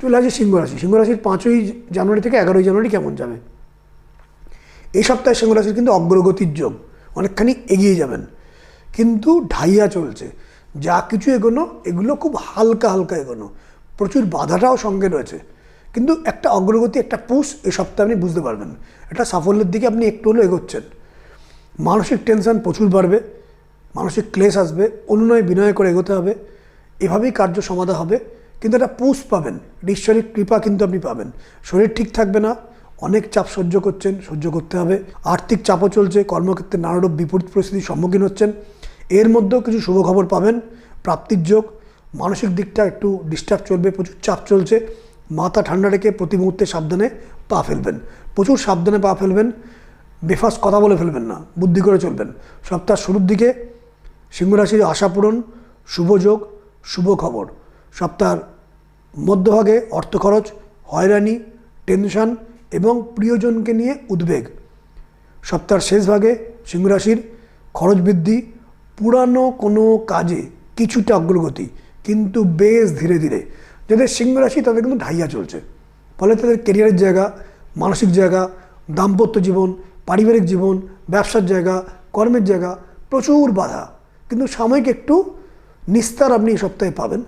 চলে আসে সিংহ রাশি। সিংহ রাশির 5ই জানুয়ারি থেকে 11ই জানুয়ারি কেমন যাবে? এই সপ্তাহে সিংহ রাশির কিন্তু অগ্রগতির যোগ, অনেকখানি এগিয়ে যাবেন, কিন্তু ঢাইয়া চলছে। যা কিছু এগোনো এগুলো খুব হালকা হালকা এগোনো, প্রচুর বাধাটাও সঙ্গে রয়েছে, কিন্তু একটা অগ্রগতি, একটা পুশ এই সপ্তাহে আপনি বুঝতে পারবেন। একটা সাফল্যের দিকে আপনি একটু হলেও এগোচ্ছেন। মানসিক টেনশন প্রচুর বাড়বে, মানসিক ক্লেশ আসবে, অনুনয় বিনয় করে এগোতে হবে, এভাবেই কার্য সমাধা হবে। কিন্তু একটা পুশ পাবেন, ঈশ্বরিক কৃপা কিন্তু আপনি পাবেন। শরীর ঠিক থাকবে না, অনেক চাপ সহ্য করছেন, সহ্য করতে হবে। আর্থিক চাপও চলছে, কর্মক্ষেত্রে নানারূপ বিপরীত পরিস্থিতির সম্মুখীন হচ্ছেন। এর মধ্যেও কিছু শুভ খবর পাবেন, প্রাপ্তির যোগ। মানসিক দিকটা একটু ডিস্টার্ব চলবে, প্রচুর চাপ চলছে। মাথা ঠান্ডা রেখে প্রতি মুহূর্তে সাবধানে পা ফেলবেন, প্রচুর সাবধানে পা ফেলবেন। বেফাস কথা বলে ফেলবেন না, বুদ্ধি করে চলবেন। সপ্তাহের শুরুর দিকে সিংহ রাশির আশা পূরণ, শুভ যোগ, শুভ খবর। সপ্তাহের মধ্যভাগে অর্থ খরচ, হয়রানি, টেনশন এবং প্রিয়জনকে নিয়ে উদ্বেগ। সপ্তাহের শেষ ভাগে সিংহ রাশির খরচ বৃদ্ধি, পুরানো কোনো কাজে কিছুটা অগ্রগতি, কিন্তু বেশ ধীরে ধীরে। যাদের সিংহ রাশি তাদের কিন্তু ঢাইয়া চলছে, ফলে তাদের কেরিয়ারের জায়গা, মানসিক জায়গা, দাম্পত্য জীবন, পারিবারিক জীবন, ব্যবসার জায়গা, কর্মের জায়গা প্রচুর বাধা, কিন্তু সাময়িক একটু নিস্তার আপনি এই সপ্তাহে পাবেন।